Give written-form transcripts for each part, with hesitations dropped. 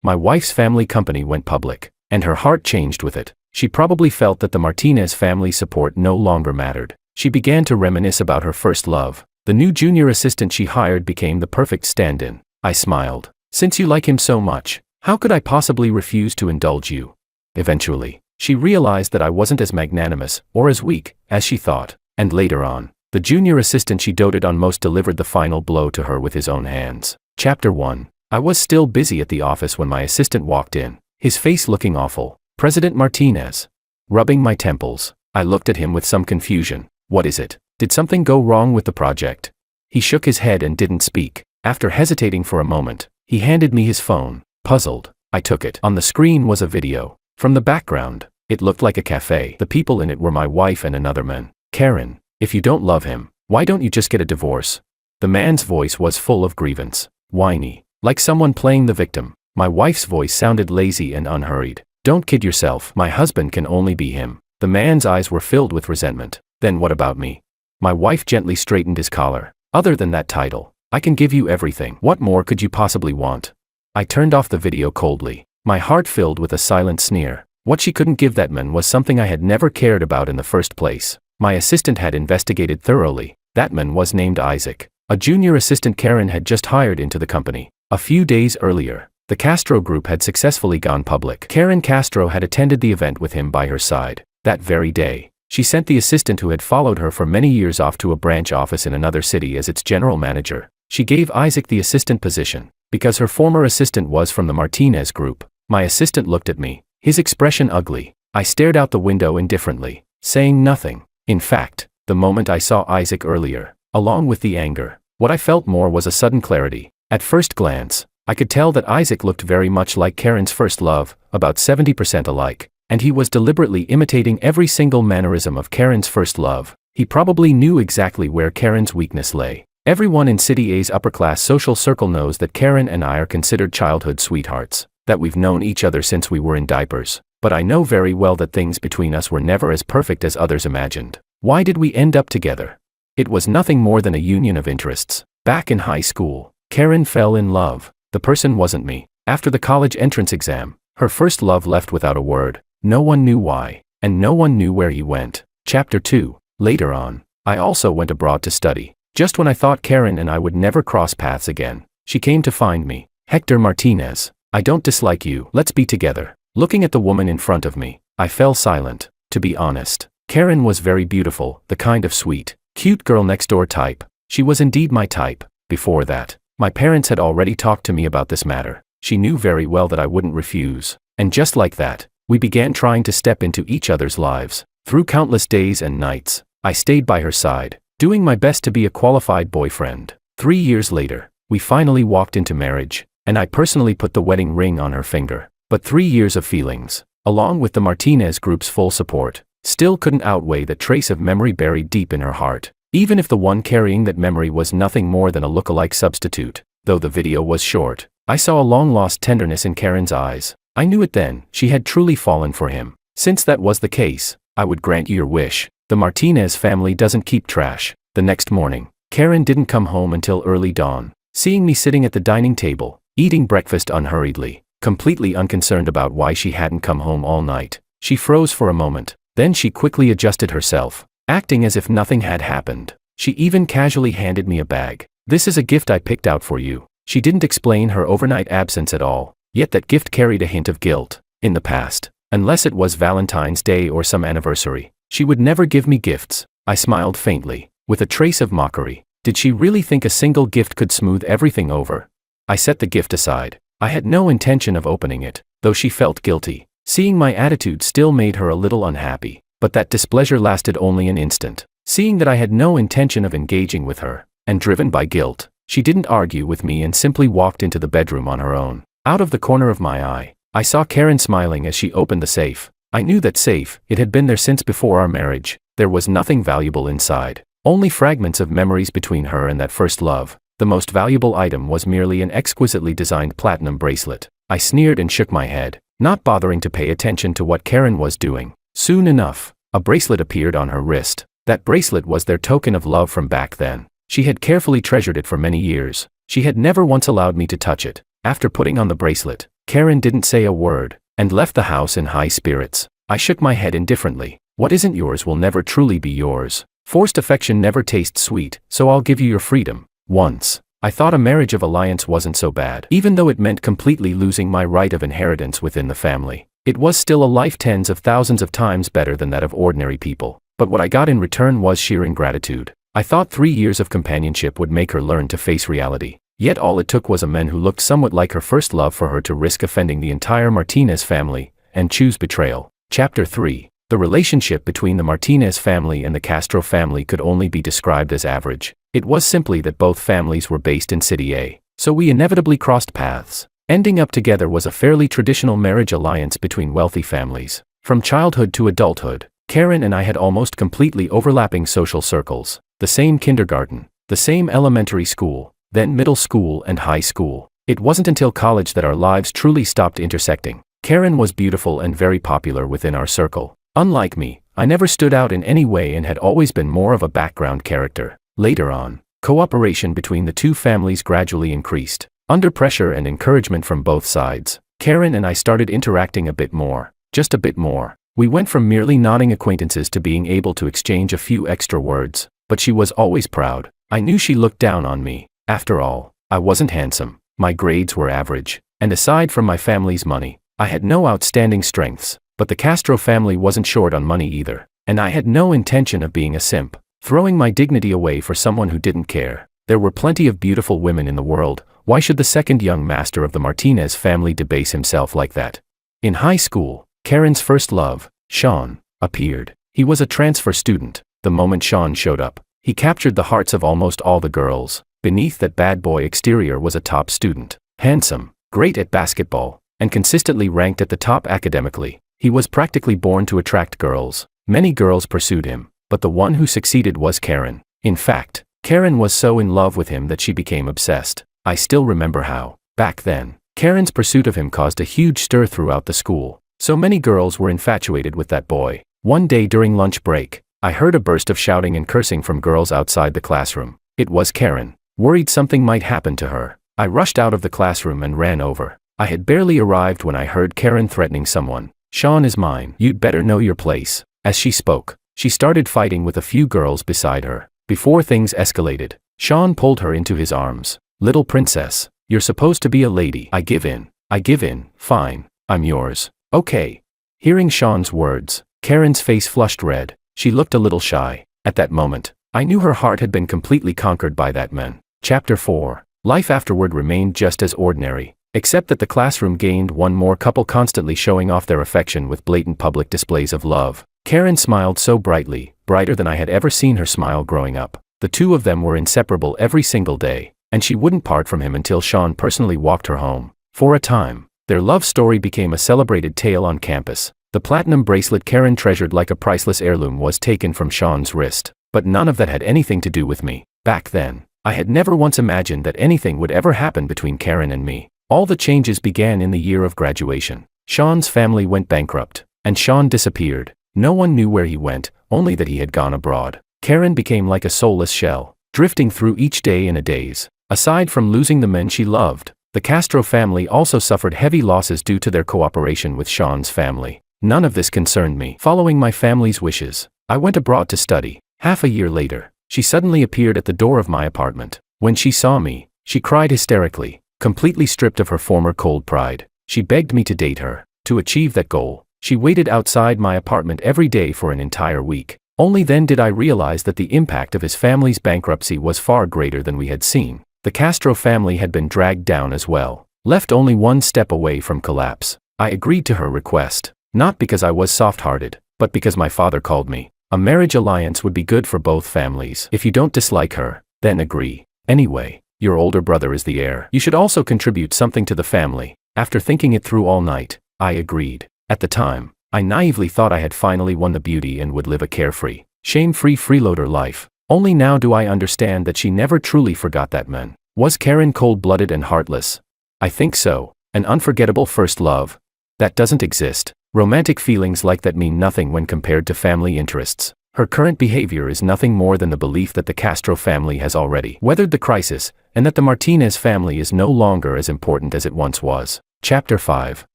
My wife's family company went public, and her heart changed with it. She probably felt that the Martinez family support no longer mattered. She began to reminisce about her first love. The new junior assistant she hired became the perfect stand-in. I smiled. Since you like him so much, how could I possibly refuse to indulge you? Eventually, she realized that I wasn't as magnanimous, or as weak, as she thought. And later on, the junior assistant she doted on most delivered the final blow to her with his own hands. Chapter 1. I was still busy at the office when my assistant walked in, his face looking awful. President Martinez. Rubbing my temples, I looked at him with some confusion. What is it? Did something go wrong with the project? He shook his head and didn't speak. After hesitating for a moment, he handed me his phone. Puzzled, I took it. On the screen was a video. From the background, it looked like a cafe. The people in it were my wife and another man. Karen, if you don't love him, why don't you just get a divorce? The man's voice was full of grievance. Whiny, like someone playing the victim. My wife's voice sounded lazy and unhurried. Don't kid yourself, my husband can only be him. The man's eyes were filled with resentment. Then what about me? My wife gently straightened his collar. Other than that title, I can give you everything. What more could you possibly want? I turned off the video coldly, my heart filled with a silent sneer. What she couldn't give that man was something I had never cared about in the first place. My assistant had investigated thoroughly. That man was named Isaac, a junior assistant Karen had just hired into the company. A few days earlier, the Castro Group had successfully gone public. Karen Castro had attended the event with him by her side. That very day, she sent the assistant who had followed her for many years off to a branch office in another city as its general manager. She gave Isaac the assistant position, because her former assistant was from the Martinez Group. My assistant looked at me, his expression ugly. I stared out the window indifferently, saying nothing. In fact, the moment I saw Isaac earlier, along with the anger, what I felt more was a sudden clarity. At first glance, I could tell that Isaac looked very much like Karen's first love, about 70% alike, and he was deliberately imitating every single mannerism of Karen's first love. He probably knew exactly where Karen's weakness lay. Everyone in City A's upper-class social circle knows that Karen and I are considered childhood sweethearts, that we've known each other since we were in diapers, but I know very well that things between us were never as perfect as others imagined. Why did we end up together? It was nothing more than a union of interests. Back in high school, Karen fell in love. The person wasn't me. After the college entrance exam, her first love left without a word. No one knew why, and no one knew where he went. Chapter 2. Later on, I also went abroad to study. Just when I thought Karen and I would never cross paths again, she came to find me. Hector Martinez, I don't dislike you. Let's be together. Looking at the woman in front of me, I fell silent. To be honest, Karen was very beautiful, the kind of sweet, cute girl next door type. She was indeed my type. Before that, my parents had already talked to me about this matter. She knew very well that I wouldn't refuse. And just like that, we began trying to step into each other's lives. Through countless days and nights, I stayed by her side, doing my best to be a qualified boyfriend. 3 years later, we finally walked into marriage, and I personally put the wedding ring on her finger. But 3 years of feelings, along with the Martinez Group's full support, still couldn't outweigh the trace of memory buried deep in her heart. Even if the one carrying that memory was nothing more than a look-alike substitute. Though the video was short, I saw a long-lost tenderness in Karen's eyes. I knew it then, she had truly fallen for him. Since that was the case, I would grant you your wish. The Martinez family doesn't keep trash. The next morning, Karen didn't come home until early dawn. Seeing me sitting at the dining table, eating breakfast unhurriedly, completely unconcerned about why she hadn't come home all night, she froze for a moment. Then she quickly adjusted herself, acting as if nothing had happened. She even casually handed me a bag. This is a gift I picked out for you. She didn't explain her overnight absence at all, yet that gift carried a hint of guilt. In the past, unless it was Valentine's Day or some anniversary, she would never give me gifts. I smiled faintly, with a trace of mockery. Did she really think a single gift could smooth everything over? I set the gift aside. I had no intention of opening it, though she felt guilty. Seeing my attitude still made her a little unhappy, but that displeasure lasted only an instant. Seeing that I had no intention of engaging with her, and driven by guilt, she didn't argue with me and simply walked into the bedroom on her own. Out of the corner of my eye, I saw Karen smiling as she opened the safe. I knew that safe, it had been there since before our marriage. There was nothing valuable inside, only fragments of memories between her and that first love. The most valuable item was merely an exquisitely designed platinum bracelet. I sneered and shook my head, not bothering to pay attention to what Karen was doing. Soon enough, a bracelet appeared on her wrist. That bracelet was their token of love from back then. She had carefully treasured it for many years. She had never once allowed me to touch it. After putting on the bracelet, Karen didn't say a word, and left the house in high spirits. I shook my head indifferently. What isn't yours will never truly be yours. Forced affection never tastes sweet, so I'll give you your freedom. Once, I thought a marriage of alliance wasn't so bad. Even though it meant completely losing my right of inheritance within the family, it was still a life tens of thousands of times better than that of ordinary people. But what I got in return was sheer ingratitude. I thought 3 years of companionship would make her learn to face reality. Yet all it took was a man who looked somewhat like her first love for her to risk offending the entire Martinez family, and choose betrayal. Chapter 3. The relationship between the Martinez family and the Castro family could only be described as average. It was simply that both families were based in City A, so we inevitably crossed paths. Ending up together was a fairly traditional marriage alliance between wealthy families. From childhood to adulthood, Karen and I had almost completely overlapping social circles. The same kindergarten, the same elementary school, then middle school and high school. It wasn't until college that our lives truly stopped intersecting. Karen was beautiful and very popular within our circle. Unlike me, I never stood out in any way and had always been more of a background character. Later on, cooperation between the two families gradually increased. Under pressure and encouragement from both sides, Karen and I started interacting a bit more. Just a bit more. We went from merely nodding acquaintances to being able to exchange a few extra words. But she was always proud. I knew she looked down on me. After all, I wasn't handsome, my grades were average, and aside from my family's money, I had no outstanding strengths. But the Castro family wasn't short on money either, and I had no intention of being a simp, throwing my dignity away for someone who didn't care. There were plenty of beautiful women in the world. Why should the second young master of the Martinez family debase himself like that? In high school, Karen's first love, Sean, appeared. He was a transfer student. The moment Sean showed up, he captured the hearts of almost all the girls. Beneath that bad boy exterior was a top student, handsome, great at basketball, and consistently ranked at the top academically. He was practically born to attract girls. Many girls pursued him, but the one who succeeded was Karen. In fact, Karen was so in love with him that she became obsessed. I still remember how, back then, Karen's pursuit of him caused a huge stir throughout the school. So many girls were infatuated with that boy. One day during lunch break, I heard a burst of shouting and cursing from girls outside the classroom. It was Karen. Worried something might happen to her, I rushed out of the classroom and ran over. I had barely arrived when I heard Karen threatening someone. "Sean is mine. You'd better know your place." As she spoke, she started fighting with a few girls beside her. Before things escalated, Sean pulled her into his arms. "Little princess, you're supposed to be a lady." I give in. Fine, I'm yours. Okay. Hearing Sean's words, Karen's face flushed red. She looked a little shy. At that moment, I knew her heart had been completely conquered by that man. Chapter 4. Life afterward remained just as ordinary, except that the classroom gained one more couple constantly showing off their affection with blatant public displays of love. Karen smiled so brightly, brighter than I had ever seen her smile growing up. The two of them were inseparable every single day, and she wouldn't part from him until Sean personally walked her home. For a time, their love story became a celebrated tale on campus. The platinum bracelet Karen treasured like a priceless heirloom was taken from Sean's wrist, but none of that had anything to do with me. Back then, I had never once imagined that anything would ever happen between Karen and me. All the changes began in the year of graduation. Sean's family went bankrupt, and Sean disappeared. No one knew where he went, only that he had gone abroad. Karen became like a soulless shell, drifting through each day in a daze. Aside from losing the men she loved, the Castro family also suffered heavy losses due to their cooperation with Sean's family. None of this concerned me. Following my family's wishes, I went abroad to study. Half a year later, she suddenly appeared at the door of my apartment. When she saw me, she cried hysterically, completely stripped of her former cold pride. She begged me to date her. To achieve that goal, she waited outside my apartment every day for an entire week. Only then did I realize that the impact of his family's bankruptcy was far greater than we had seen. The Castro family had been dragged down as well, left only one step away from collapse. I agreed to her request, not because I was soft-hearted, but because my father called me. A marriage alliance would be good for both families. If you don't dislike her, then agree. Anyway, your older brother is the heir. You should also contribute something to the family. After thinking it through all night, I agreed. At the time, I naively thought I had finally won the beauty and would live a carefree, shame-free freeloader life. Only now do I understand that she never truly forgot that man. Was Karen cold-blooded and heartless? I think so. An unforgettable first love? That doesn't exist. Romantic feelings like that mean nothing when compared to family interests. Her current behavior is nothing more than the belief that the Castro family has already weathered the crisis, and that the Martinez family is no longer as important as it once was. Chapter 5.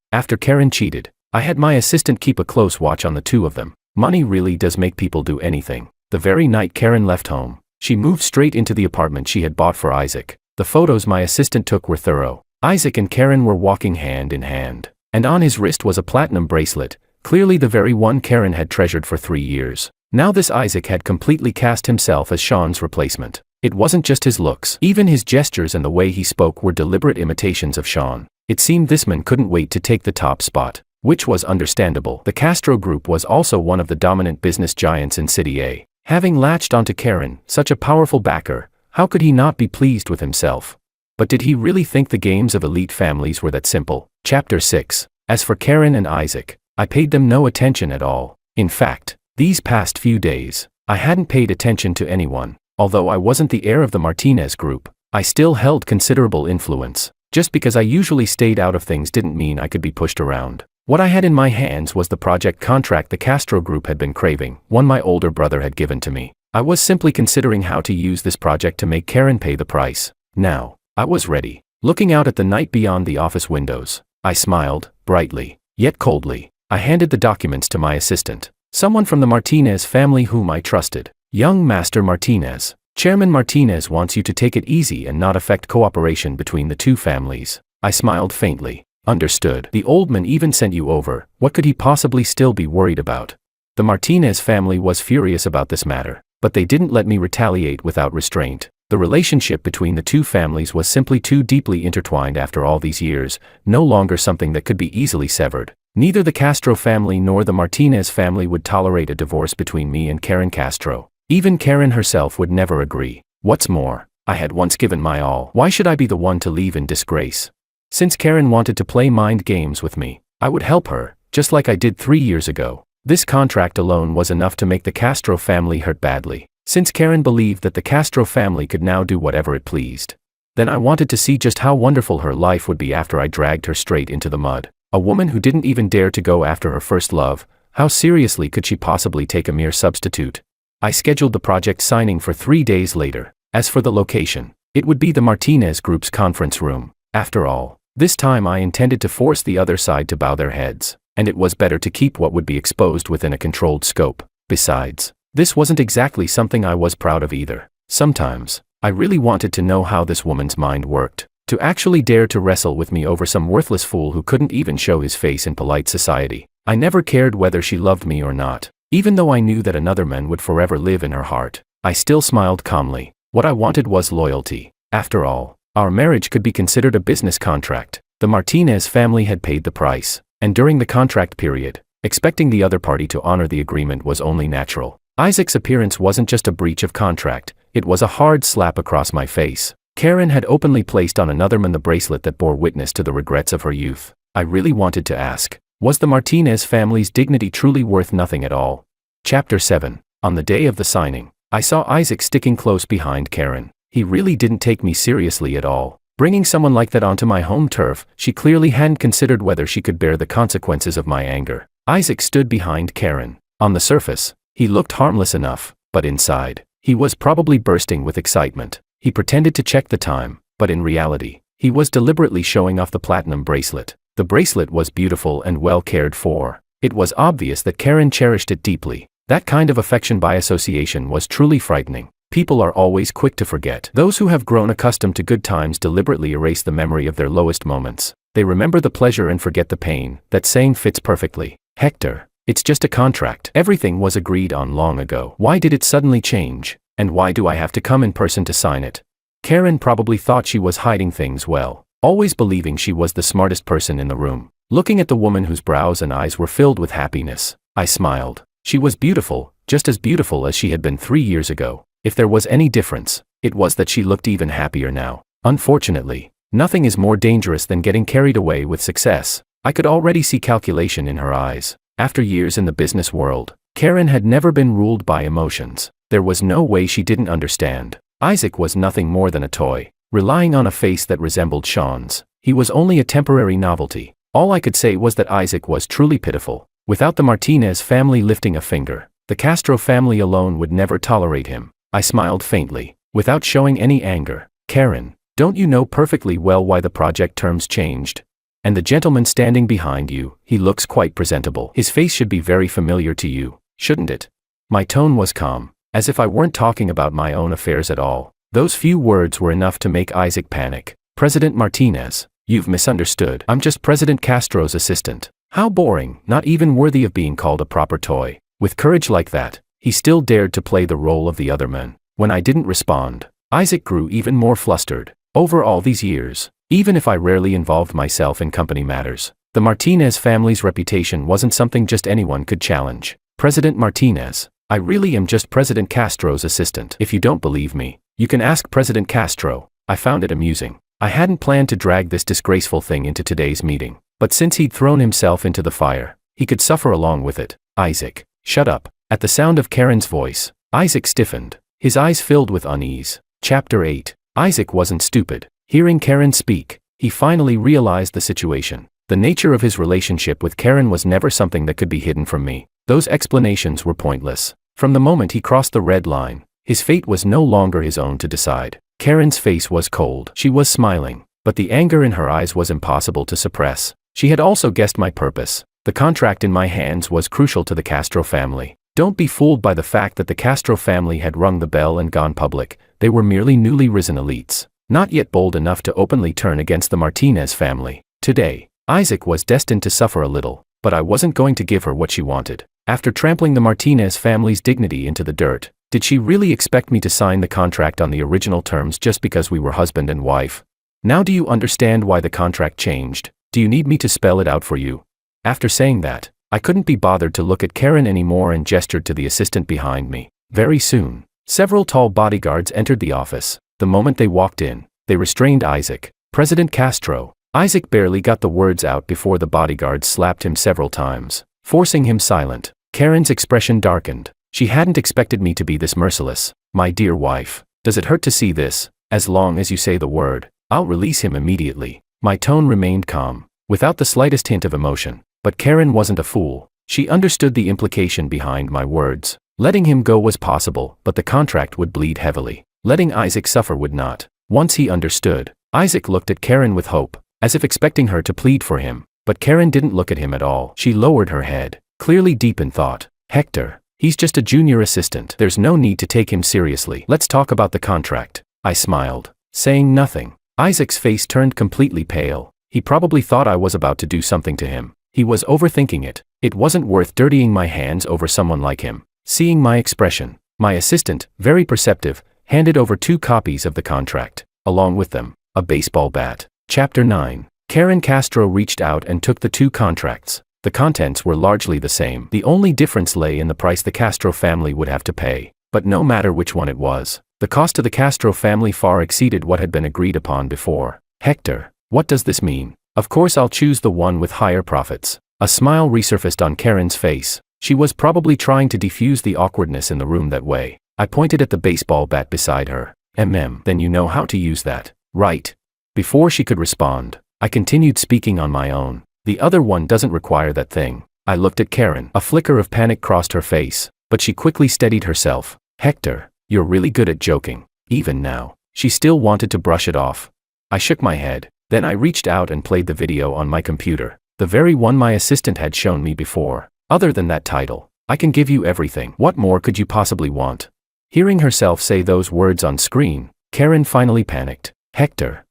After Karen cheated, I had my assistant keep a close watch on the two of them. Money really does make people do anything. The very night Karen left home, she moved straight into the apartment she had bought for Isaac. The photos my assistant took were thorough. Isaac and Karen were walking hand in hand, and on his wrist was a platinum bracelet, clearly the very one Karen had treasured for 3 years. Now this Isaac had completely cast himself as Sean's replacement. It wasn't just his looks. Even his gestures and the way he spoke were deliberate imitations of Sean. It seemed this man couldn't wait to take the top spot, which was understandable. The Castro Group was also one of the dominant business giants in City A. Having latched onto Karen, such a powerful backer, how could he not be pleased with himself? But did he really think the games of elite families were that simple? Chapter 6. As for Karen and Isaac, I paid them no attention at all. In fact, these past few days, I hadn't paid attention to anyone. Although I wasn't the heir of the Martinez Group, I still held considerable influence. Just because I usually stayed out of things didn't mean I could be pushed around. What I had in my hands was the project contract the Castro Group had been craving, one my older brother had given to me. I was simply considering how to use this project to make Karen pay the price. Now, I was ready. Looking out at the night beyond the office windows, I smiled, brightly, yet coldly. I handed the documents to my assistant, someone from the Martinez family whom I trusted. Young Master Martinez, Chairman Martinez wants you to take it easy and not affect cooperation between the two families. I smiled faintly. Understood. The old man even sent you over. What could he possibly still be worried about? The Martinez family was furious about this matter, but they didn't let me retaliate without restraint. The relationship between the two families was simply too deeply intertwined after all these years, no longer something that could be easily severed. Neither the Castro family nor the Martinez family would tolerate a divorce between me and Karen Castro. Even Karen herself would never agree. What's more, I had once given my all. Why should I be the one to leave in disgrace? Since Karen wanted to play mind games with me, I would help her, just like I did 3 years ago. This contract alone was enough to make the Castro family hurt badly, since Karen believed that the Castro family could now do whatever it pleased. Then I wanted to see just how wonderful her life would be after I dragged her straight into the mud. A woman who didn't even dare to go after her first love, how seriously could she possibly take a mere substitute? I scheduled the project signing for 3 days later. As for the location, it would be the Martinez Group's conference room. After all, this time I intended to force the other side to bow their heads, and it was better to keep what would be exposed within a controlled scope. Besides, this wasn't exactly something I was proud of either. Sometimes, I really wanted to know how this woman's mind worked. To actually dare to wrestle with me over some worthless fool who couldn't even show his face in polite society. I never cared whether she loved me or not. Even though I knew that another man would forever live in her heart, I still smiled calmly. What I wanted was loyalty. After all, our marriage could be considered a business contract. The Martinez family had paid the price, and during the contract period, expecting the other party to honor the agreement was only natural. Isaac's appearance wasn't just a breach of contract, it was a hard slap across my face. Karen had openly placed on another man the bracelet that bore witness to the regrets of her youth. I really wanted to ask, was the Martinez family's dignity truly worth nothing at all? Chapter 7. On the day of the signing, I saw Isaac sticking close behind Karen. He really didn't take me seriously at all. Bringing someone like that onto my home turf, she clearly hadn't considered whether she could bear the consequences of my anger. Isaac stood behind Karen. On the surface, he looked harmless enough, but inside, he was probably bursting with excitement. He pretended to check the time, but in reality, he was deliberately showing off the platinum bracelet. The bracelet was beautiful and well cared for. It was obvious that Karen cherished it deeply. That kind of affection by association was truly frightening. People are always quick to forget. Those who have grown accustomed to good times deliberately erase the memory of their lowest moments. They remember the pleasure and forget the pain. That saying fits perfectly. Hector, it's just a contract. Everything was agreed on long ago. Why did it suddenly change? And why do I have to come in person to sign it? Karen probably thought she was hiding things well, always believing she was the smartest person in the room. Looking at the woman whose brows and eyes were filled with happiness, I smiled. She was beautiful, just as beautiful as she had been 3 years ago. If there was any difference, it was that she looked even happier now. Unfortunately, nothing is more dangerous than getting carried away with success. I could already see calculation in her eyes. After years in the business world, Karen had never been ruled by emotions. There was no way she didn't understand. Isaac was nothing more than a toy, relying on a face that resembled Sean's. He was only a temporary novelty. All I could say was that Isaac was truly pitiful. Without the Martinez family lifting a finger, the Castro family alone would never tolerate him. I smiled faintly, without showing any anger. Karen, don't you know perfectly well why the project terms changed? And the gentleman standing behind you, he looks quite presentable. His face should be very familiar to you, shouldn't it? My tone was calm, as if I weren't talking about my own affairs at all. Those few words were enough to make Isaac panic. President Martinez, you've misunderstood. I'm just President Castro's assistant. How boring, not even worthy of being called a proper toy. With courage like that, he still dared to play the role of the other man. When I didn't respond, Isaac grew even more flustered. Over all these years, even if I rarely involved myself in company matters, the Martinez family's reputation wasn't something just anyone could challenge. President Martinez, I really am just President Castro's assistant. If you don't believe me, you can ask President Castro. I found it amusing. I hadn't planned to drag this disgraceful thing into today's meeting, but since he'd thrown himself into the fire, he could suffer along with it. Isaac, shut up. At the sound of Karen's voice, Isaac stiffened. His eyes filled with unease. Chapter 8. Isaac wasn't stupid. Hearing Karen speak, he finally realized the situation. The nature of his relationship with Karen was never something that could be hidden from me. Those explanations were pointless. From the moment he crossed the red line, his fate was no longer his own to decide. Karen's face was cold. She was smiling, but the anger in her eyes was impossible to suppress. She had also guessed my purpose. The contract in my hands was crucial to the Castro family. Don't be fooled by the fact that the Castro family had rung the bell and gone public. They were merely newly risen elites, not yet bold enough to openly turn against the Martinez family. Today, Isaac was destined to suffer a little, but I wasn't going to give her what she wanted. After trampling the Martinez family's dignity into the dirt, did she really expect me to sign the contract on the original terms just because we were husband and wife? Now do you understand why the contract changed? Do you need me to spell it out for you? After saying that, I couldn't be bothered to look at Karen anymore and gestured to the assistant behind me. Very soon, several tall bodyguards entered the office. The moment they walked in, they restrained Isaac. President Castro. Isaac barely got the words out before the bodyguards slapped him several times, forcing him silent. Karen's expression darkened. She hadn't expected me to be this merciless. My dear wife, does it hurt to see this? As long as you say the word, I'll release him immediately. My tone remained calm, without the slightest hint of emotion. But Karen wasn't a fool. She understood the implication behind my words. Letting him go was possible, but the contract would bleed heavily. Letting Isaac suffer would not. Once he understood, Isaac looked at Karen with hope, as if expecting her to plead for him. But Karen didn't look at him at all. She lowered her head, clearly deep in thought. Hector, he's just a junior assistant. There's no need to take him seriously. Let's talk about the contract. I smiled, saying nothing. Isaac's face turned completely pale. He probably thought I was about to do something to him. He was overthinking it. It wasn't worth dirtying my hands over someone like him. Seeing my expression, my assistant, very perceptive, handed over 2 copies of the contract. Along with them, a baseball bat. Chapter 9. Karen Castro reached out and took the 2 contracts. The contents were largely the same. The only difference lay in the price the Castro family would have to pay. But no matter which one it was, the cost to the Castro family far exceeded what had been agreed upon before. Hector, what does this mean? Of course I'll choose the one with higher profits. A smile resurfaced on Karen's face. She was probably trying to defuse the awkwardness in the room that way. I pointed at the baseball bat beside her. Then you know how to use that, right? Before she could respond, I continued speaking on my own. The other one doesn't require that thing. I looked at Karen. A flicker of panic crossed her face, but she quickly steadied herself. Hector, you're really good at joking. Even now, she still wanted to brush it off. I shook my head. Then I reached out and played the video on my computer. The very one my assistant had shown me before. Other than that title, I can give you everything. What more could you possibly want? Hearing herself say those words on screen, Karen finally panicked. Hector,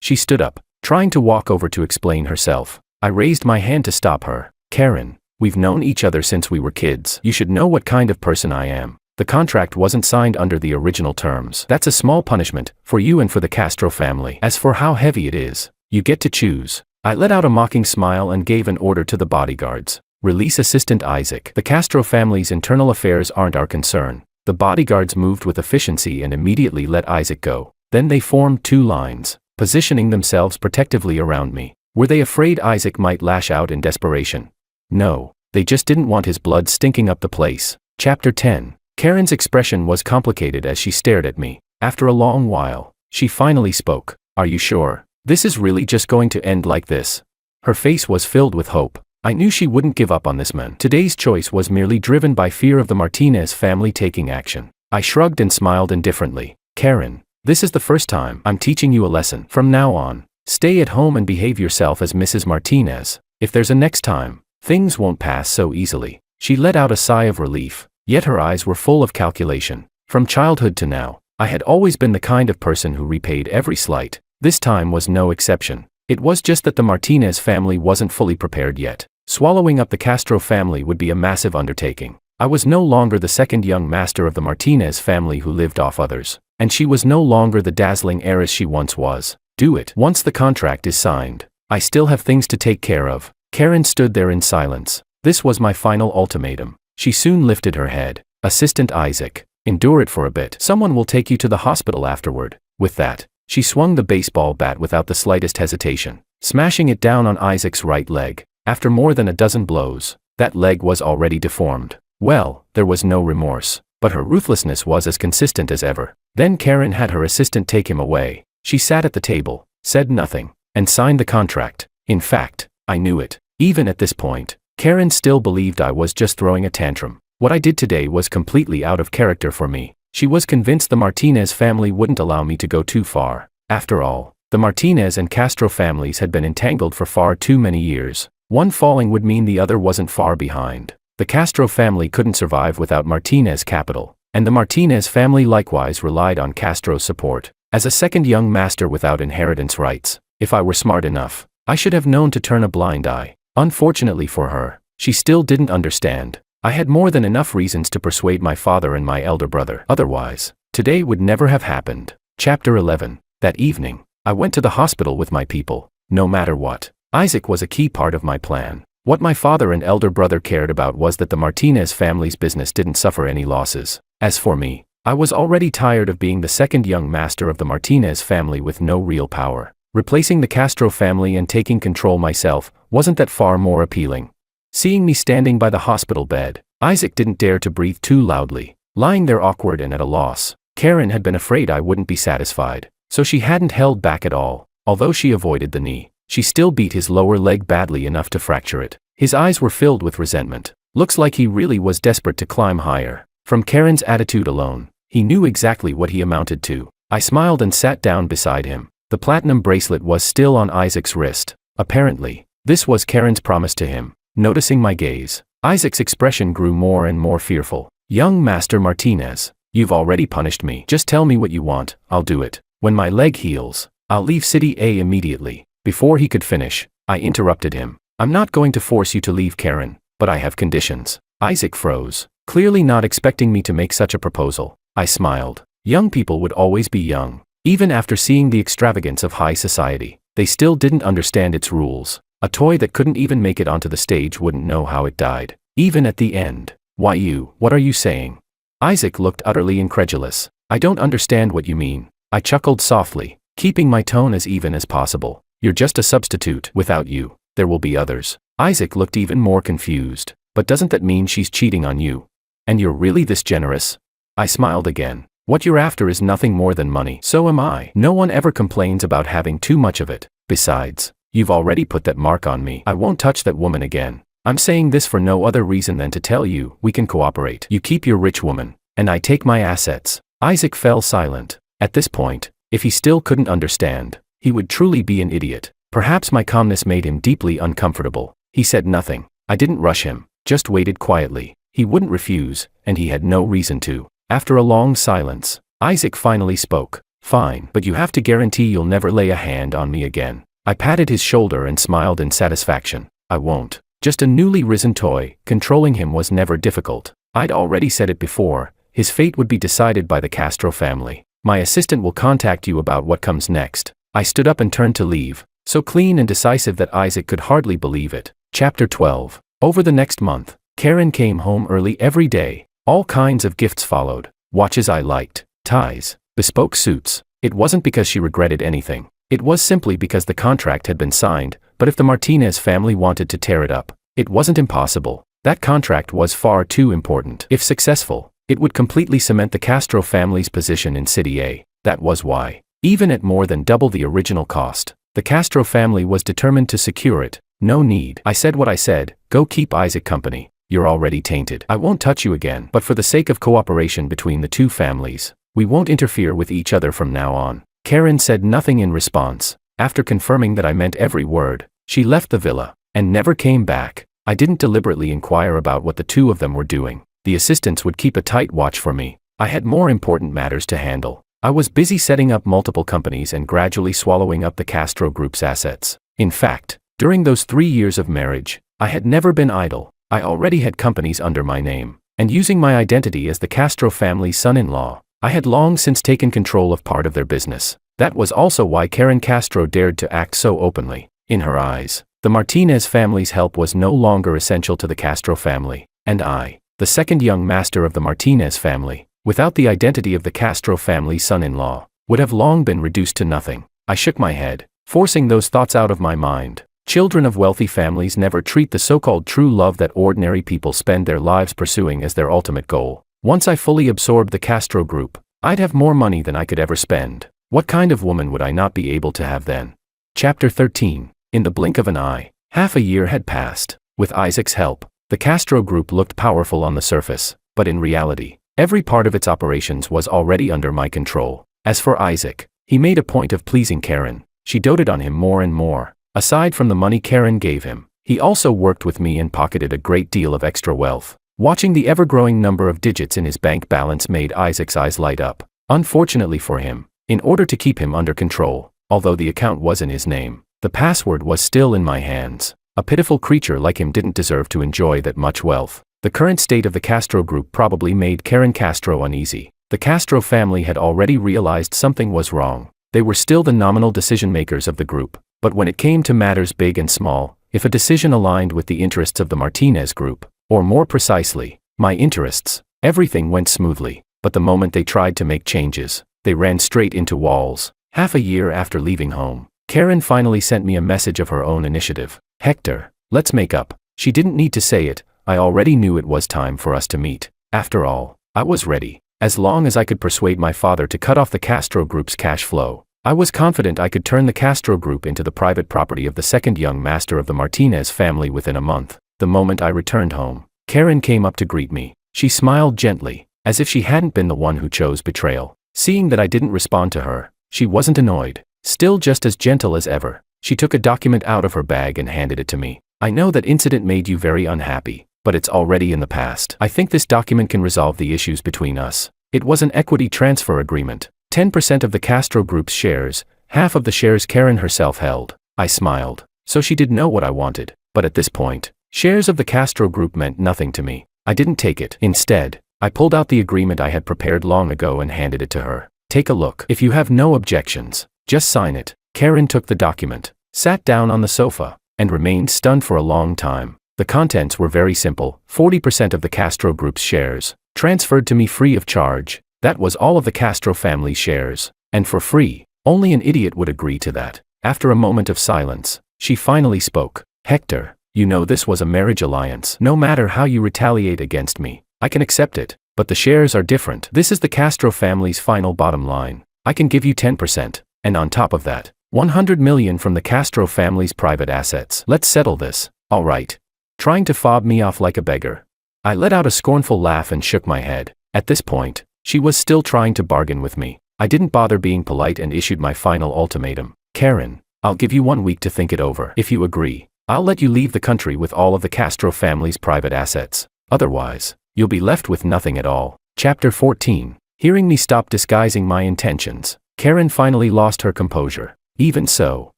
She stood up, trying to walk over to explain herself. I raised my hand to stop her. Karen, we've known each other since we were kids. You should know what kind of person I am. The contract wasn't signed under the original terms. That's a small punishment, for you and for the Castro family. As for how heavy it is, you get to choose. I let out a mocking smile and gave an order to the bodyguards. Release Assistant Isaac. The Castro family's internal affairs aren't our concern. The bodyguards moved with efficiency and immediately let Isaac go. Then they formed 2 lines, positioning themselves protectively around me. Were they afraid Isaac might lash out in desperation? No, they just didn't want his blood stinking up the place. Chapter 10. Karen's expression was complicated as she stared at me. After a long while, she finally spoke. Are you sure? This is really just going to end like this? Her face was filled with hope. I knew she wouldn't give up on this man. Today's choice was merely driven by fear of the Martinez family taking action. I shrugged and smiled indifferently. Karen, this is the first time I'm teaching you a lesson. From now on, Stay at home and behave yourself as Mrs. Martinez. If there's a next time, things won't pass so easily." She let out a sigh of relief, yet her eyes were full of calculation. From childhood to now, I had always been the kind of person who repaid every slight. This time was no exception. It was just that the Martinez family wasn't fully prepared yet. Swallowing up the Castro family would be a massive undertaking. I was no longer the second young master of the Martinez family who lived off others, and she was no longer the dazzling heiress she once was. Do it. Once the contract is signed, I still have things to take care of. Karen stood there in silence. This was my final ultimatum. She soon lifted her head. "Assistant Isaac, endure it for a bit. Someone will take you to the hospital afterward." With that, she swung the baseball bat without the slightest hesitation, smashing it down on Isaac's right leg. After more than a dozen blows, that leg was already deformed. Well, there was no remorse, but her ruthlessness was as consistent as ever. Then Karen had her assistant take him away. She sat at the table, said nothing, and signed the contract. In fact, I knew it. Even at this point, Karen still believed I was just throwing a tantrum. What I did today was completely out of character for me. She was convinced the Martinez family wouldn't allow me to go too far. After all, the Martinez and Castro families had been entangled for far too many years. One falling would mean the other wasn't far behind. The Castro family couldn't survive without Martinez capital, and the Martinez family likewise relied on Castro's support. As a second young master without inheritance rights, if I were smart enough, I should have known to turn a blind eye. Unfortunately for her, she still didn't understand. I had more than enough reasons to persuade my father and my elder brother. Otherwise, today would never have happened. Chapter 11. That evening, I went to the hospital with my people. No matter what, Isaac was a key part of my plan. What my father and elder brother cared about was that the Martinez family's business didn't suffer any losses. As for me, I was already tired of being the second young master of the Martinez family with no real power. Replacing the Castro family and taking control myself wasn't that far more appealing. Seeing me standing by the hospital bed, Isaac didn't dare to breathe too loudly. Lying there awkward and at a loss, Karen had been afraid I wouldn't be satisfied, so she hadn't held back at all. Although she avoided the knee, she still beat his lower leg badly enough to fracture it. His eyes were filled with resentment. Looks like he really was desperate to climb higher. From Karen's attitude alone, he knew exactly what he amounted to. I smiled and sat down beside him. The platinum bracelet was still on Isaac's wrist. Apparently, this was Karen's promise to him. Noticing my gaze, Isaac's expression grew more and more fearful. "Young Master Martinez, you've already punished me. Just tell me what you want, I'll do it. When my leg heals, I'll leave City A immediately." Before he could finish, I interrupted him. "I'm not going to force you to leave, Karen, but I have conditions." Isaac froze, clearly not expecting me to make such a proposal. I smiled. Young people would always be young. Even after seeing the extravagance of high society, they still didn't understand its rules. A toy that couldn't even make it onto the stage wouldn't know how it died. Even at the end. "Why you? What are you saying?" Isaac looked utterly incredulous. "I don't understand what you mean." I chuckled softly, keeping my tone as even as possible. "You're just a substitute. Without you, there will be others." Isaac looked even more confused. "But doesn't that mean she's cheating on you? And you're really this generous?" I smiled again. "What you're after is nothing more than money. So am I. No one ever complains about having too much of it. Besides, you've already put that mark on me. I won't touch that woman again. I'm saying this for no other reason than to tell you, we can cooperate. You keep your rich woman, and I take my assets." Isaac fell silent. At this point, if he still couldn't understand, he would truly be an idiot. Perhaps my calmness made him deeply uncomfortable. He said nothing. I didn't rush him, just waited quietly. He wouldn't refuse, and he had no reason to. After a long silence, Isaac finally spoke. "Fine, but you have to guarantee you'll never lay a hand on me again." I patted his shoulder and smiled in satisfaction. "I won't." Just a newly risen toy, controlling him was never difficult. I'd already said it before, his fate would be decided by the Castro family. "My assistant will contact you about what comes next." I stood up and turned to leave, so clean and decisive that Isaac could hardly believe it. Chapter 12. Over the next month, Karen came home early every day. All kinds of gifts followed. Watches I liked, ties, bespoke suits. It wasn't because she regretted anything. It was simply because the contract had been signed, but if the Martinez family wanted to tear it up, it wasn't impossible. That contract was far too important. If successful, it would completely cement the Castro family's position in City A. That was why, even at more than double the original cost, the Castro family was determined to secure it. "No need." I said what I said. "Go keep Isaac company. You're already tainted. I won't touch you again. But for the sake of cooperation between the two families, we won't interfere with each other from now on." Karen said nothing in response. After confirming that I meant every word, she left the villa and never came back. I didn't deliberately inquire about what the two of them were doing. The assistants would keep a tight watch for me. I had more important matters to handle. I was busy setting up multiple companies and gradually swallowing up the Castro Group's assets. In fact, during those 3 years of marriage, I had never been idle. I already had companies under my name, and using my identity as the Castro family's son-in-law, I had long since taken control of part of their business. That was also why Karen Castro dared to act so openly. In her eyes, the Martinez family's help was no longer essential to the Castro family, and I, the second young master of the Martinez family, without the identity of the Castro family's son-in-law, would have long been reduced to nothing. I shook my head, forcing those thoughts out of my mind. Children of wealthy families never treat the so-called true love that ordinary people spend their lives pursuing as their ultimate goal. Once I fully absorbed the Castro Group, I'd have more money than I could ever spend. What kind of woman would I not be able to have then? Chapter 13. In the blink of an eye, half a year had passed. With Isaac's help, the Castro Group looked powerful on the surface, but in reality, every part of its operations was already under my control. As for Isaac, he made a point of pleasing Karen. She doted on him more and more. Aside from the money Karen gave him, he also worked with me and pocketed a great deal of extra wealth. Watching the ever-growing number of digits in his bank balance made Isaac's eyes light up. Unfortunately for him, in order to keep him under control, although the account was in his name, the password was still in my hands. A pitiful creature like him didn't deserve to enjoy that much wealth. The current state of the Castro Group probably made Karen Castro uneasy. The Castro family had already realized something was wrong. They were still the nominal decision-makers of the group, but when it came to matters big and small, if a decision aligned with the interests of the Martinez Group, or more precisely, my interests, everything went smoothly. But the moment they tried to make changes, they ran straight into walls. Half a year after leaving home, Karen finally sent me a message of her own initiative. "Hector, let's make up." She didn't need to say it. I already knew it was time for us to meet. After all, I was ready. As long as I could persuade my father to cut off the Castro Group's cash flow, I was confident I could turn the Castro Group into the private property of the second young master of the Martinez family within a month. The moment I returned home, Karen came up to greet me. She smiled gently, as if she hadn't been the one who chose betrayal. Seeing that I didn't respond to her, she wasn't annoyed. Still just as gentle as ever, she took a document out of her bag and handed it to me. "I know that incident made you very unhappy, but it's already in the past. I think this document can resolve the issues between us." It was an equity transfer agreement. 10% of the Castro Group's shares, half of the shares Karen herself held. I smiled. So she did know what I wanted. But at this point, shares of the Castro Group meant nothing to me. I didn't take it. Instead, I pulled out the agreement I had prepared long ago and handed it to her. "Take a look. If you have no objections, just sign it." Karen took the document, sat down on the sofa, and remained stunned for a long time. The contents were very simple. 40% of the Castro Group's shares, transferred to me free of charge. That was all of the Castro family's shares, and for free. Only an idiot would agree to that. After a moment of silence, she finally spoke. "Hector, you know this was a marriage alliance. No matter how you retaliate against me, I can accept it, but the shares are different. This is the Castro family's final bottom line. I can give you 10%, and on top of that, 100 million from the Castro family's private assets. Let's settle this, all right?" Trying to fob me off like a beggar. I let out a scornful laugh and shook my head. At this point, she was still trying to bargain with me. I didn't bother being polite and issued my final ultimatum. "Karen, I'll give you 1 week to think it over. If you agree, I'll let you leave the country with all of the Castro family's private assets. Otherwise, you'll be left with nothing at all." Chapter 14. Hearing me stop disguising my intentions, Karen finally lost her composure. Even so,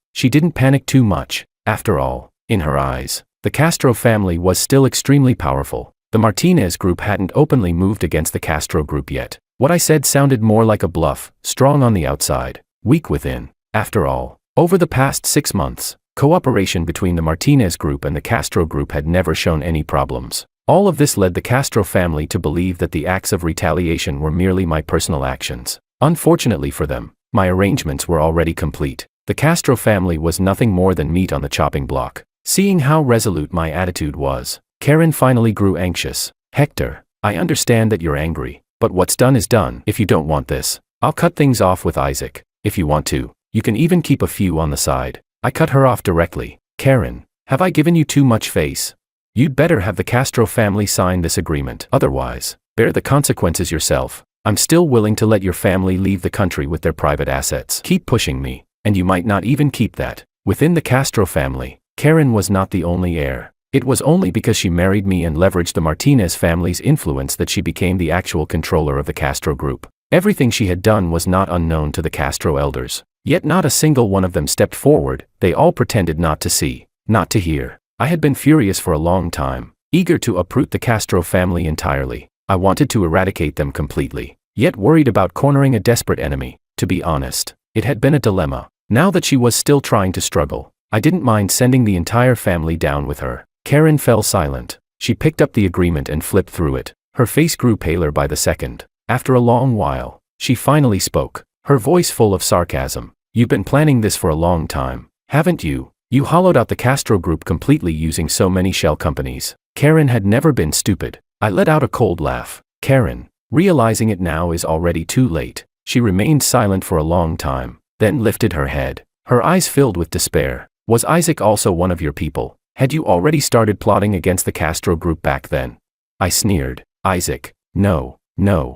she didn't panic too much. After all, in her eyes, the Castro family was still extremely powerful. The Martinez Group hadn't openly moved against the Castro Group yet. What I said sounded more like a bluff, strong on the outside, weak within. After all, over the past 6 months, cooperation between the Martinez Group and the Castro Group had never shown any problems. All of this led the Castro family to believe that the acts of retaliation were merely my personal actions. Unfortunately for them, my arrangements were already complete. The Castro family was nothing more than meat on the chopping block. Seeing how resolute my attitude was, Karen finally grew anxious. "Hector, I understand that you're angry, but what's done is done. If you don't want this, I'll cut things off with Isaac. If you want to, you can even keep a few on the side." I cut her off directly. "Karen, have I given you too much face? You'd better have the Castro family sign this agreement. Otherwise, bear the consequences yourself. I'm still willing to let your family leave the country with their private assets. Keep pushing me, and you might not even keep that. Within the Castro family, Karen was not the only heir. It was only because she married me and leveraged the Martinez family's influence that she became the actual controller of the Castro group. Everything she had done was not unknown to the Castro elders. Yet not a single one of them stepped forward. They all pretended not to see, not to hear. I had been furious for a long time, eager to uproot the Castro family entirely. I wanted to eradicate them completely, yet worried about cornering a desperate enemy. To be honest, it had been a dilemma. Now that she was still trying to struggle, I didn't mind sending the entire family down with her. Karen fell silent. She picked up the agreement and flipped through it. Her face grew paler by the second. After a long while, she finally spoke, her voice full of sarcasm. You've been planning this for a long time, haven't you? You hollowed out the Castro group completely using so many shell companies. Karen had never been stupid. I let out a cold laugh. Karen, realizing it now is already too late. She remained silent for a long time, then lifted her head. Her eyes filled with despair. Was Isaac also one of your people? Had you already started plotting against the Castro group back then? I sneered. Isaac? No,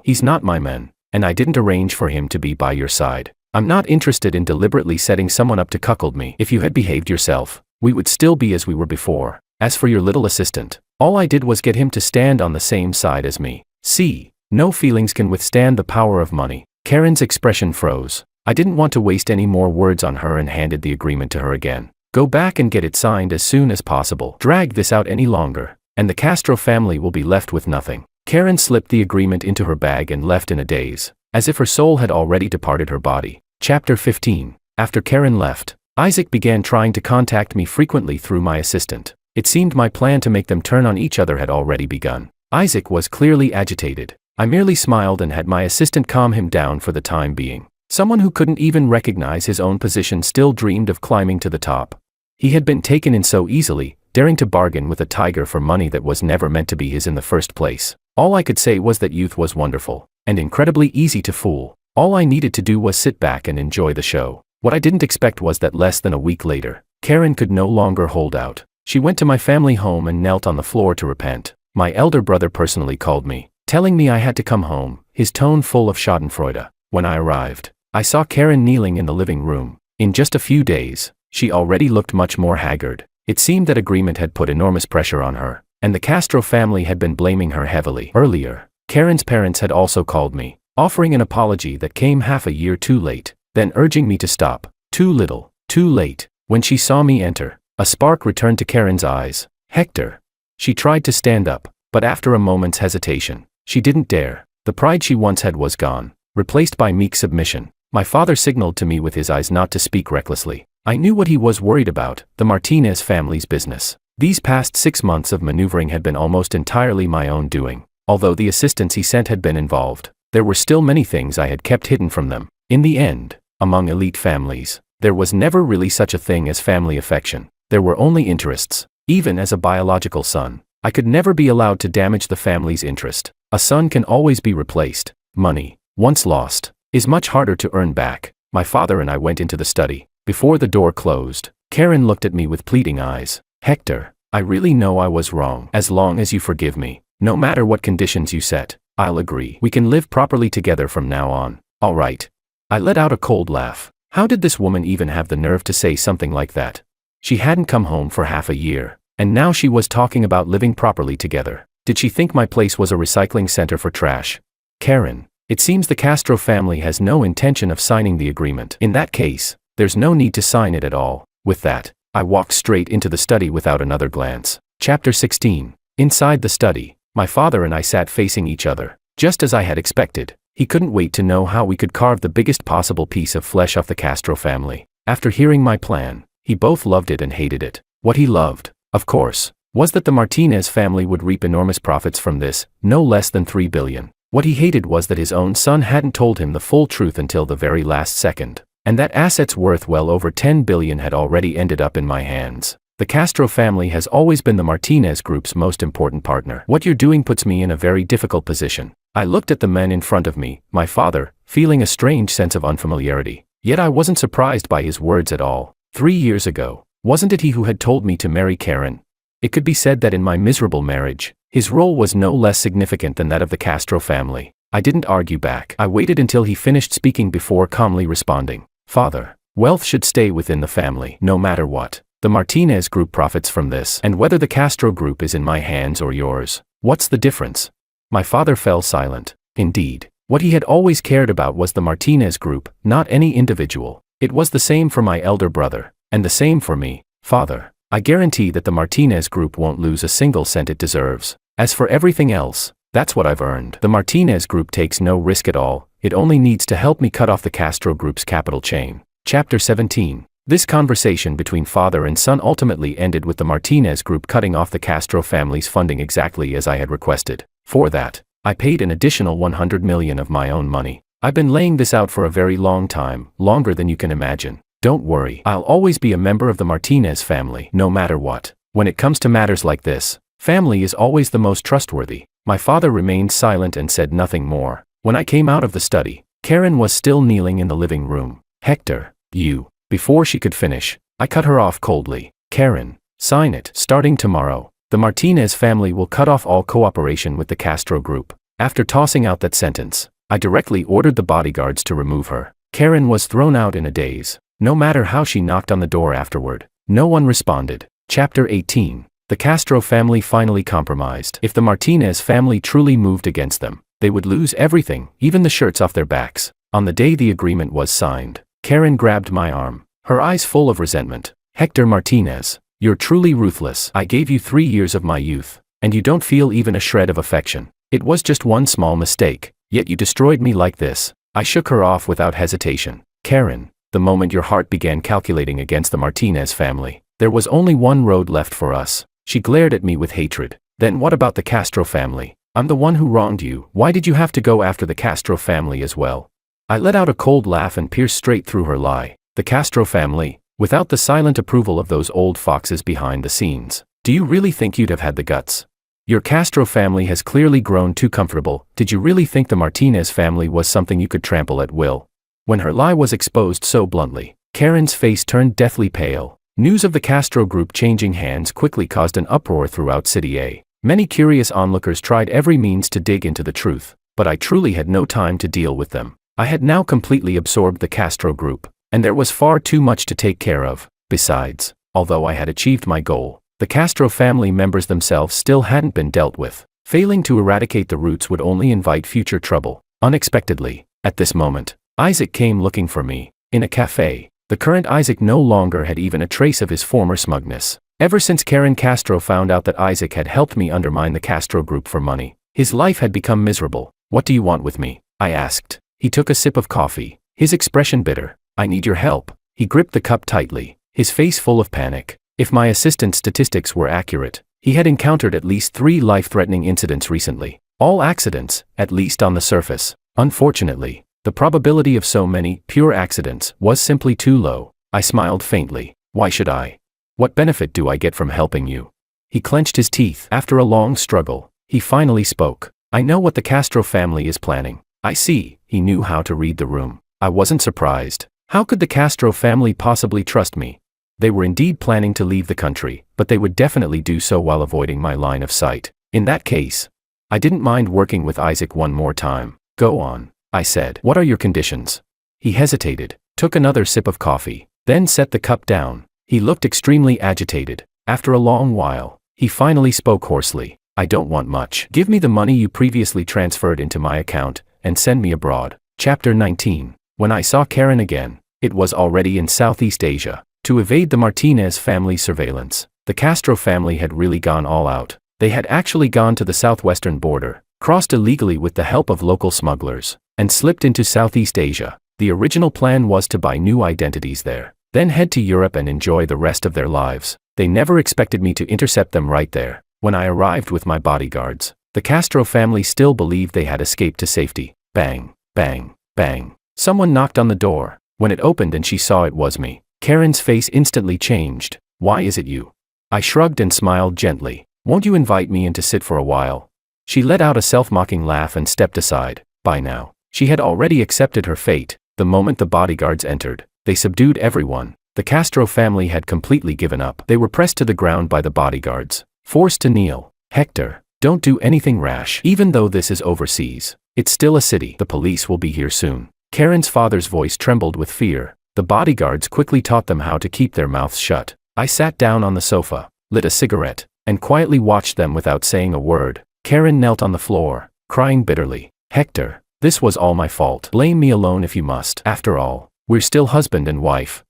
he's not my man, and I didn't arrange for him to be by your side. I'm not interested in deliberately setting someone up to cuckold me. If you had behaved yourself, we would still be as we were before. As for your little assistant, all I did was get him to stand on the same side as me. See, no feelings can withstand the power of money. Karen's expression froze. I didn't want to waste any more words on her and handed the agreement to her again. Go back and get it signed as soon as possible. Drag this out any longer, and the Castro family will be left with nothing. Karen slipped the agreement into her bag and left in a daze, as if her soul had already departed her body. Chapter 15. After Karen left, Isaac began trying to contact me frequently through my assistant. It seemed my plan to make them turn on each other had already begun. Isaac was clearly agitated. I merely smiled and had my assistant calm him down for the time being. Someone who couldn't even recognize his own position still dreamed of climbing to the top. He had been taken in so easily, daring to bargain with a tiger for money that was never meant to be his in the first place. All I could say was that youth was wonderful, and incredibly easy to fool. All I needed to do was sit back and enjoy the show. What I didn't expect was that less than a week later, Karen could no longer hold out. She went to my family home and knelt on the floor to repent. My elder brother personally called me, telling me I had to come home, his tone full of schadenfreude. When I arrived, I saw Karen kneeling in the living room. In just a few days, she already looked much more haggard. It seemed that agreement had put enormous pressure on her, and the Castro family had been blaming her heavily. Earlier, Karen's parents had also called me, offering an apology that came half a year too late, then urging me to stop. Too little, too late. When she saw me enter, a spark returned to Karen's eyes. Hector. She tried to stand up, but after a moment's hesitation, she didn't dare. The pride she once had was gone, replaced by meek submission. My father signaled to me with his eyes not to speak recklessly. I knew what he was worried about, the Martinez family's business. These past 6 months of maneuvering had been almost entirely my own doing. Although the assistants he sent had been involved, there were still many things I had kept hidden from them. In the end, among elite families, there was never really such a thing as family affection. There were only interests. Even as a biological son, I could never be allowed to damage the family's interest. A son can always be replaced. Money, once lost, is much harder to earn back. My father and I went into the study. Before the door closed, Karen looked at me with pleading eyes. Hector, I really know I was wrong. As long as you forgive me, no matter what conditions you set, I'll agree. We can live properly together from now on. All right. I let out a cold laugh. How did this woman even have the nerve to say something like that? She hadn't come home for half a year, and now she was talking about living properly together. Did she think my place was a recycling center for trash? Karen, it seems the Castro family has no intention of signing the agreement. In that case, there's no need to sign it at all. With that, I walked straight into the study without another glance. Chapter 16. Inside the study, my father and I sat facing each other. Just as I had expected, he couldn't wait to know how we could carve the biggest possible piece of flesh off the Castro family. After hearing my plan, he both loved it and hated it. What he loved, of course, was that the Martinez family would reap enormous profits from this, no less than $3 billion. What he hated was that his own son hadn't told him the full truth until the very last second, and that assets worth well over $10 billion had already ended up in my hands. The Castro family has always been the Martinez group's most important partner. What you're doing puts me in a very difficult position. I looked at the men in front of me, my father, feeling a strange sense of unfamiliarity. Yet I wasn't surprised by his words at all. 3 years ago, wasn't it he who had told me to marry Karen? It could be said that in my miserable marriage, his role was no less significant than that of the Castro family. I didn't argue back. I waited until he finished speaking before calmly responding. Father, Wealth should stay within the family, no matter what. The Martinez Group profits from this, and whether the Castro Group is in my hands or yours, what's the difference? My father fell silent. Indeed, what he had always cared about was the Martinez Group, not any individual. It was the same for my elder brother, and the same for me. Father, I guarantee that the Martinez Group won't lose a single cent it deserves. As for everything else, that's what I've earned. The Martinez Group takes no risk at all, it only needs to help me cut off the Castro Group's capital chain. Chapter 17. This conversation between father and son ultimately ended with the Martinez Group cutting off the Castro family's funding exactly as I had requested. For that, I paid an additional $100 million of my own money. I've been laying this out for a very long time, longer than you can imagine. Don't worry, I'll always be a member of the Martinez family, no matter what. When it comes to matters like this, family is always the most trustworthy. My father remained silent and said nothing more. When I came out of the study, Karen was still kneeling in the living room. Hector, you. Before she could finish, I cut her off coldly. Karen, sign it. Starting tomorrow, the Martinez family will cut off all cooperation with the Castro Group. After tossing out that sentence, I directly ordered the bodyguards to remove her. Karen was thrown out in a daze. No matter how she knocked on the door afterward, no one responded. Chapter 18. The Castro family finally compromised. If the Martinez family truly moved against them, they would lose everything, even the shirts off their backs. On the day the agreement was signed, Karen grabbed my arm, her eyes full of resentment. Hector Martinez, you're truly ruthless. I gave you 3 years of my youth, and you don't feel even a shred of affection. It was just one small mistake, yet you destroyed me like this. I shook her off without hesitation. Karen, the moment your heart began calculating against the Martinez family, there was only one road left for us. She glared at me with hatred. Then what about the Castro family? I'm the one who wronged you. Why did you have to go after the Castro family as well? I let out a cold laugh and pierced straight through her lie. The Castro family, without the silent approval of those old foxes behind the scenes. Do you really think you'd have had the guts? Your Castro family has clearly grown too comfortable. Did you really think the Martinez family was something you could trample at will? When her lie was exposed so bluntly, Karen's face turned deathly pale. News of the Castro Group changing hands quickly caused an uproar throughout City A. Many curious onlookers tried every means to dig into the truth, but I truly had no time to deal with them. I had now completely absorbed the Castro Group, and there was far too much to take care of. Besides, although I had achieved my goal, the Castro family members themselves still hadn't been dealt with. Failing to eradicate the roots would only invite future trouble. Unexpectedly, at this moment, Isaac came looking for me. In a cafe, the current Isaac no longer had even a trace of his former smugness. Ever since Karen Castro found out that Isaac had helped me undermine the Castro Group for money, his life had become miserable. What do you want with me? I asked. He took a sip of coffee, his expression bitter. I need your help. He gripped the cup tightly, his face full of panic. If my assistant's statistics were accurate, he had encountered at least 3 life-threatening incidents recently. All accidents, at least on the surface. Unfortunately, the probability of so many pure accidents was simply too low. I smiled faintly. Why should I? What benefit do I get from helping you? He clenched his teeth. After a long struggle, he finally spoke. I know what the Castro family is planning. I see. He knew how to read the room. I wasn't surprised. How could the Castro family possibly trust me? They were indeed planning to leave the country, but they would definitely do so while avoiding my line of sight. In that case, I didn't mind working with Isaac one more time. Go on, I said. What are your conditions? He hesitated, took another sip of coffee, then set the cup down. He looked extremely agitated. After a long while, he finally spoke hoarsely. I don't want much. Give me the money you previously transferred into my account, and send me abroad. Chapter 19. When I saw Karen again, it was already in Southeast Asia. To evade the Martinez family surveillance, the Castro family had really gone all out. They had actually gone to the southwestern border, crossed illegally with the help of local smugglers, and slipped into Southeast Asia. The original plan was to buy new identities there, then head to Europe and enjoy the rest of their lives. They never expected me to intercept them right there. When I arrived with my bodyguards, the Castro family still believed they had escaped to safety. Bang, bang, bang. Someone knocked on the door. When it opened and she saw it was me, Karen's face instantly changed. Why is it you? I shrugged and smiled gently. Won't you invite me in to sit for a while? She let out a self-mocking laugh and stepped aside. By now, she had already accepted her fate. The moment the bodyguards entered, they subdued everyone. The Castro family had completely given up. They were pressed to the ground by the bodyguards, forced to kneel. Hector, don't do anything rash. Even though this is overseas, it's still a city. The police will be here soon. Karen's father's voice trembled with fear. The bodyguards quickly taught them how to keep their mouths shut. I sat down on the sofa, lit a cigarette, and quietly watched them without saying a word. Karen knelt on the floor, crying bitterly. Hector, this was all my fault. Blame me alone if you must. After all, we're still husband and wife.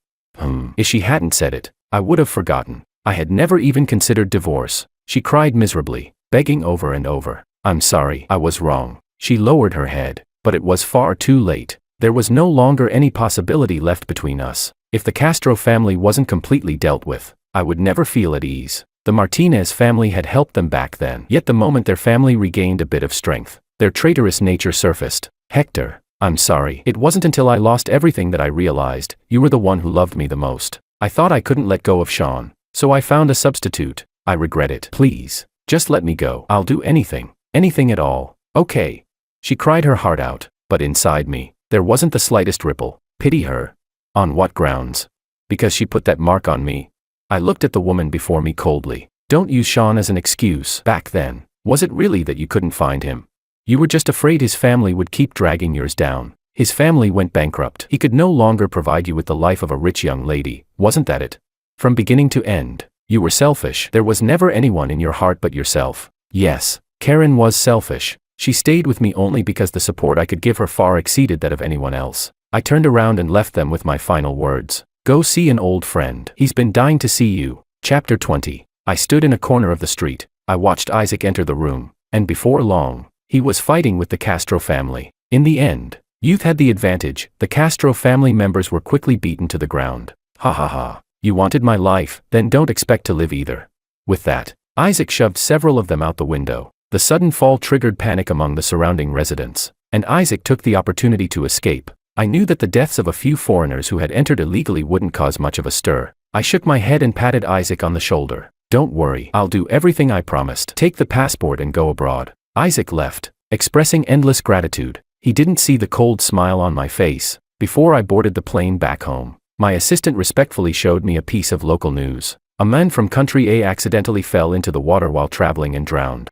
If she hadn't said it, I would have forgotten. I had never even considered divorce. She cried miserably, begging over and over. I'm sorry, I was wrong. She lowered her head, but it was far too late. There was no longer any possibility left between us. If the Castro family wasn't completely dealt with, I would never feel at ease. The Martinez family had helped them back then. Yet the moment their family regained a bit of strength, their traitorous nature surfaced. Hector, I'm sorry. It wasn't until I lost everything that I realized you were the one who loved me the most. I thought I couldn't let go of Sean, so I found a substitute. I regret it. Please, just let me go. I'll do anything. Anything at all. Okay. She cried her heart out, but inside me, there wasn't the slightest ripple. Pity her? On what grounds? Because she put that mark on me? I looked at the woman before me coldly. Don't use Sean as an excuse. Back then, was it really that you couldn't find him? You were just afraid his family would keep dragging yours down. His family went bankrupt. He could no longer provide you with the life of a rich young lady, wasn't that it? From beginning to end, you were selfish. There was never anyone in your heart but yourself. Yes, Karen was selfish. She stayed with me only because the support I could give her far exceeded that of anyone else. I turned around and left them with my final words. Go see an old friend. He's been dying to see you. Chapter 20. I stood in a corner of the street. I watched Isaac enter the room, and before long, he was fighting with the Castro family. In the end, youth had the advantage. The Castro family members were quickly beaten to the ground. Ha ha ha. You wanted my life, then don't expect to live either. With that, Isaac shoved several of them out the window. The sudden fall triggered panic among the surrounding residents, and Isaac took the opportunity to escape. I knew that the deaths of a few foreigners who had entered illegally wouldn't cause much of a stir. I shook my head and patted Isaac on the shoulder. Don't worry, I'll do everything I promised. Take the passport and go abroad. Isaac left, expressing endless gratitude. He didn't see the cold smile on my face. Before I boarded the plane back home, my assistant respectfully showed me a piece of local news. A man from country A accidentally fell into the water while traveling and drowned.